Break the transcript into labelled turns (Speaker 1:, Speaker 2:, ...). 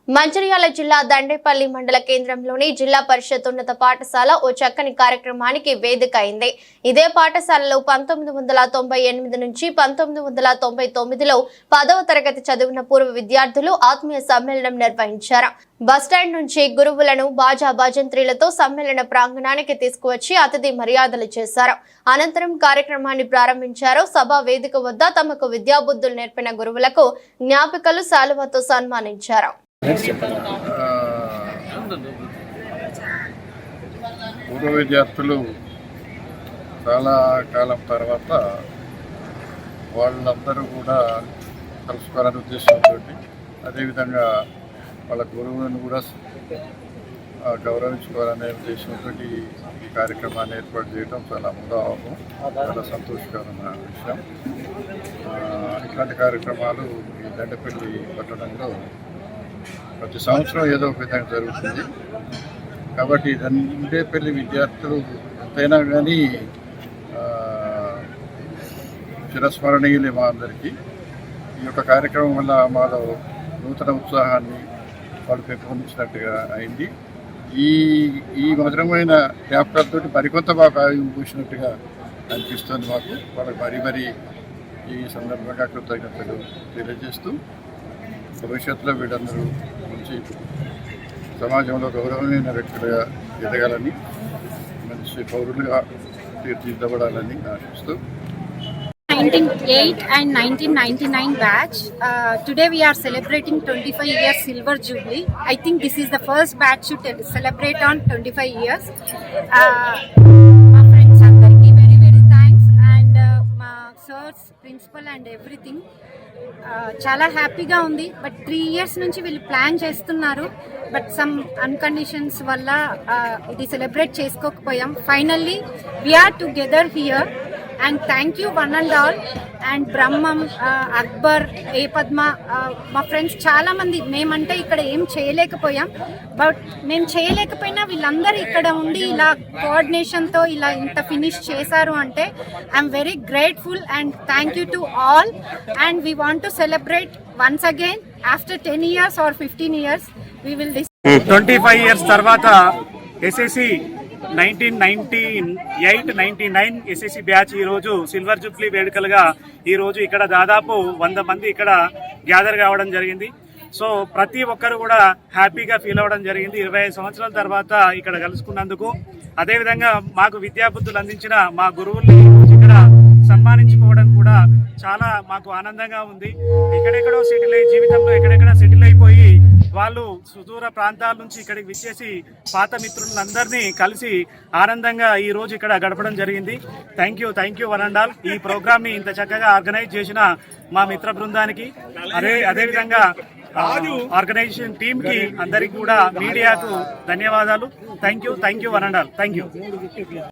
Speaker 1: మంచిర్యాల జిల్లా దండేపల్లి మండల కేంద్రంలోని జిల్లా పరిషత్ ఉన్నత పాఠశాల ఓ చక్కని కార్యక్రమానికి వేదిక అయింది. ఇదే పాఠశాలలో 1998 నుంచి 1999లో 10వ తరగతి చదివిన పూర్వ విద్యార్థులు ఆత్మీయ సమ్మేళనం నిర్వహించారు. బస్టాండ్ నుంచి గురువులను బాజా భజంత్రీలతో సమ్మేళన ప్రాంగణానికి తీసుకువచ్చి అతిథి మర్యాదలు చేశారు. అనంతరం కార్యక్రమాన్ని ప్రారంభించారు. సభా వేదిక వద్ద తమకు విద్యాబుద్ధులు నేర్పిన గురువులకు జ్ఞాపికలు శాలువాతో సన్మానించారు.
Speaker 2: పూర్వ విద్యార్థులు చాలా కాలం తర్వాత వాళ్ళందరూ కూడా కలుసుకోవాలనే ఉద్దేశంతో, అదేవిధంగా వాళ్ళ గురువులను కూడా గౌరవించుకోవాలనే ఉద్దేశంతో ఈ కార్యక్రమాన్ని ఏర్పాటు చేయడం చాలా ముదావహం, చాలా సంతోషకరమైన విషయం. ఇట్లాంటి కార్యక్రమాలు ఈ దండపల్లి పట్టణంలో ప్రతి సంవత్సరం ఏదో ఒక విధంగా జరుగుతుంది. కాబట్టి దండేపల్లి విద్యార్థులు ఎంతైనా కానీ చిరస్మరణీయులే మా అందరికీ. ఈ యొక్క కార్యక్రమం వల్ల మాలో నూతన ఉత్సాహాన్ని వాళ్ళు పెంపొందించినట్టుగా అయింది. ఈ మధురమైన జ్ఞాపకాలతో మరికొంత బాగా ఆవిర్భూసినట్టుగా అనిపిస్తుంది మాకు. వాళ్ళకి మరీ ఈ సందర్భంగా కృతజ్ఞతలు తెలియజేస్తూ, భవిష్యత్తులో వీళ్ళందరూ మంచి సమాజంలో గౌరవమైన వ్యక్తులుగా ఎదగాలని, మంచి పౌరులుగా తీర్చిదిద్దబడాలని ఆశిస్తూ
Speaker 3: 1908 and 1999 batch. Today we are celebrating 25 years silver jubilee. I think this is the first batch to celebrate on 25 years. My friends andarki very thanks, and my sirs, principal and everything. చాలా హ్యాపీగా ఉంది. But 3 years నుంచి వీళ్ళు plan చేస్తున్నారు. But some unconditions వల్ల ఇది celebrate చేసుకోకపోయాం. Finally we are together here. And thank you one and all, and Brahmam, Akbar, A Padma, మా ఫ్రెండ్స్ చాలా మంది. మేమంటే ఇక్కడ ఏం చేయలేకపోయాం, బట్ మేము చేయలేకపోయినా వీళ్ళందరూ ఇక్కడ ఉండి ఇలా కోఆర్డినేషన్తో ఇలా ఇంత ఫినిష్ చేశారు అంటే I'm very grateful, and thank you to all. And we want to celebrate once again after 10 years or 15 years. We will
Speaker 4: 25 years తర్వాత ఎస్ఎస్సి 1998-99 ఎస్ఎస్సి బ్యాచ్ ఈ రోజు సిల్వర్ జూబ్లీ వేడుకలుగా ఈ రోజు ఇక్కడ దాదాపు 100 మంది ఇక్కడ గ్యాదర్ కావడం జరిగింది. సో ప్రతి ఒక్కరు కూడా హ్యాపీగా ఫీల్ అవ్వడం జరిగింది 25 సంవత్సరాల తర్వాత ఇక్కడ కలుసుకున్నందుకు. అదేవిధంగా మాకు విద్యాబుద్ధులు అందించిన మా గురువుల్ని ఇక్కడ సన్మానించుకోవడం కూడా చాలా మాకు ఆనందంగా ఉంది. ఎక్కడెక్కడో జీవితంలో ఎక్కడెక్కడ సెటిల్ అయిపోయి వాళ్ళు సుదూర ప్రాంతాల నుంచి ఇక్కడికి విచ్చేసి పాత మిత్రులందరినీ కలిసి ఆనందంగా ఈ రోజు ఇక్కడ గడపడం జరిగింది. Thank you one and all. ఈ ప్రోగ్రామ్ ని ఇంత చక్కగా ఆర్గనైజ్ చేసిన మా మిత్ర బృందానికి, అదేవిధంగా ఆర్గనైజేషన్ టీమ్ కి, అందరికి కూడా, మీడియాకు ధన్యవాదాలు. Thank you one and all. Thank you.